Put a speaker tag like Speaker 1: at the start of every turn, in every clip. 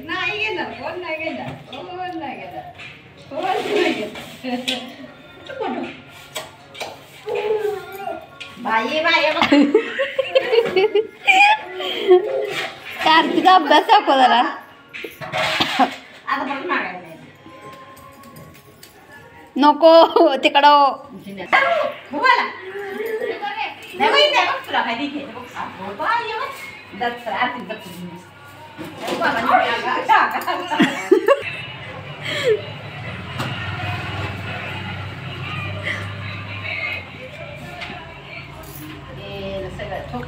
Speaker 1: नाही घेणार कोण नाही घेणार कोण नाही घेणार कोण नाही घेणार बाई बाई
Speaker 2: कार्तिकचा अभ्यास दाखव जरा.
Speaker 1: आता परत मागायला नाही
Speaker 2: नको तिकडं
Speaker 1: बोला नाही बाई नाही बघ तुला काय दिखे बघ सापो बाई बघ दत्त आरती दत्त सगळं ठोक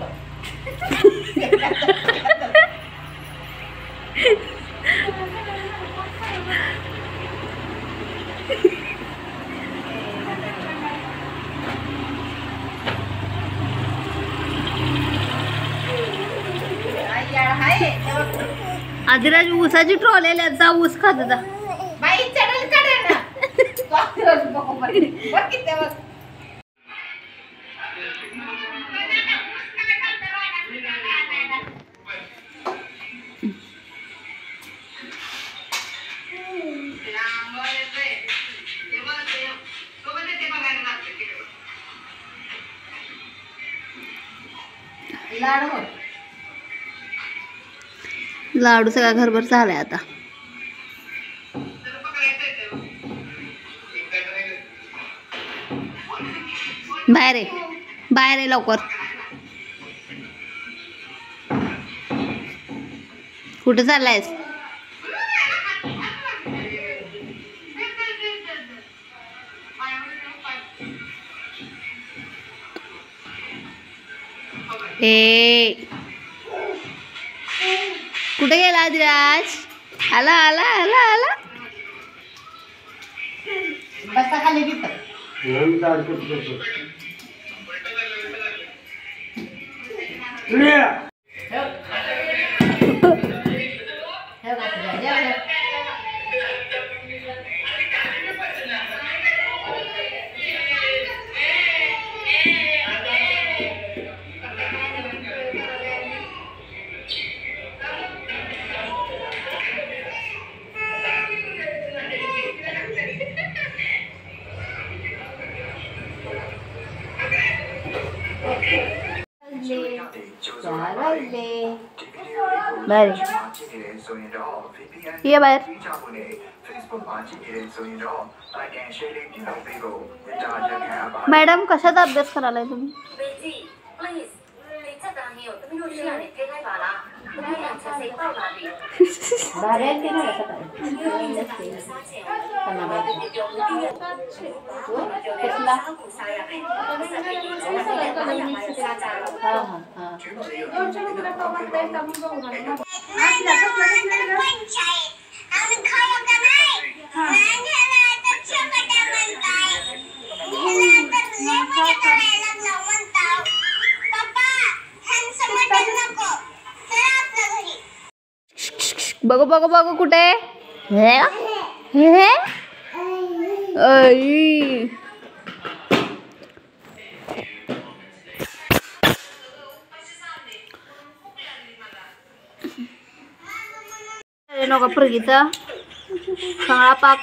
Speaker 2: आदिराज ऊसाची ट्रॉली जा ऊस खात जा
Speaker 1: बाई चढल चढल ना किती
Speaker 2: लाडू सगळा घरभर झालाय आता. बाहेर आहे लवकर. कुठे चाललायस? कुठे गेला आदिराज? आला आला आला आला.
Speaker 1: बसा खाली तिथं
Speaker 2: बाहेर ये बाहेर. मॅडम कशाचा अभ्यास करायलाय तुम्ही? बघू बघू बघू कुठे नका प्रगीचा सगळा पाक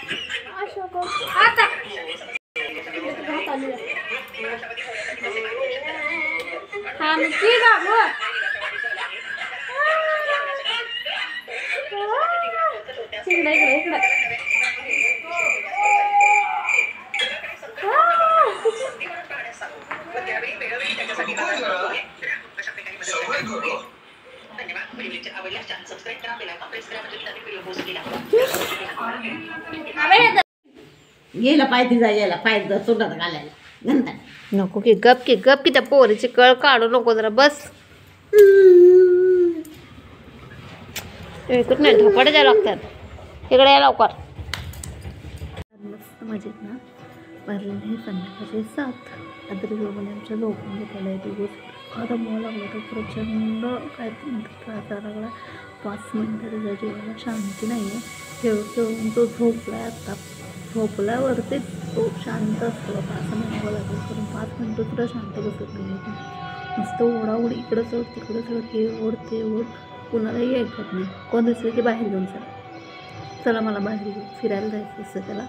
Speaker 1: गेला पाय यायला पाय तोंडात घालायला घंटा
Speaker 2: नको की गप की त्या पोरीची कळ काढू नको जरा बस. एकच नाही धोपाटे द्यायला लागतात इकडे या लवकर. मस्त मजेत ना भरलेले संध्याकाळचे 7 आदरजोबाने आमच्या झोपून घेतलेला आहे दिवस आता मोह लागला तर प्रचंड काय म्हणतात त्रास लागला. 5 मिनिटं त्याच्या जीवाला शांती नाही आहे. खेळून तो झोपलाय आता झोपल्यावरतीच तो शांत असतो असं म्हणावं लागेल कारण 5 मिनिटं सुद्धा शांत बसत नाही. नुसतं ओढाओढ इकडं चढ तिकडं चढ हे ओढ ते ओढ कुणालाही ऐकत नाही. कोण दिसलं की बाहेर घेऊन चला, चला मला बाहेर घेऊन फिरायला जायचं असतं त्याला.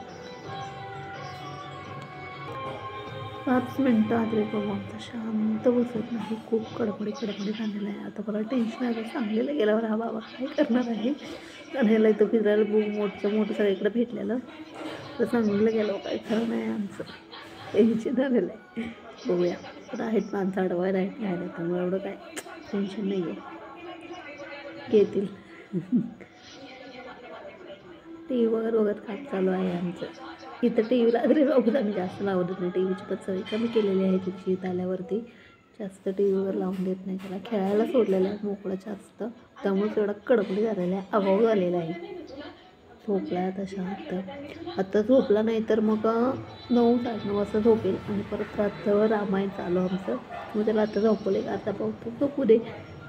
Speaker 2: 5 मिनटं आधी बघू आमचा शांत बसत नाही. खूप कडकडी झालेला आहे. आता मला टेन्शन आहे. सांगलीला गेल्यावर हा बाबा काय करणार आहे. कारण ह्याला इथं फिरायला मोठं सगळीकडे भेटलेलं, तर सांगलीला गेल्यावर काय खरं नाही आमचं. टेन्शन आलेलं आहे. बघूया. तर आहेत माणसं अडवायला आहेत राहिलं, त्यामुळे एवढं काय टेन्शन नाही आहे. येतील. टी व्ही बघत काम चालू आहे आमचं. इथं टी व्हीला तरी बघून आम्ही जास्त लावत नाही. टी व्हीची पण सवय कमी केलेली आहे तिची. इथं आल्यावरती जास्त टी व्हीवर लावून देत नाही. त्याला खेळायला सोडलेलं आहे मोकळं जास्त, त्यामुळे तेवढा कडकडी झालेला आहे, अभाव झालेला आहे. झोपला आहे आता शांत. आता झोपला नाही तर मग 9-9:30 वाजता झोपेल आणि परत रात्रभर रामायण चालू आमचं. मग त्याला आता झोपवले का आता पाहतो झोपू दे,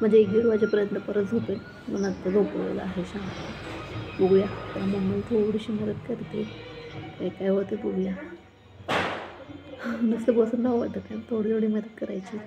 Speaker 2: म्हणजे 1-1:30 वाजेपर्यंत परत झोपेल. मग आता झोपवलेलं आहे शांत. बघूया. त्या मम्मी थोडीशी मदत करते, काय होते बघूया. नुसतं बसून राहू वाटत नाही, थोडी मदत करायची.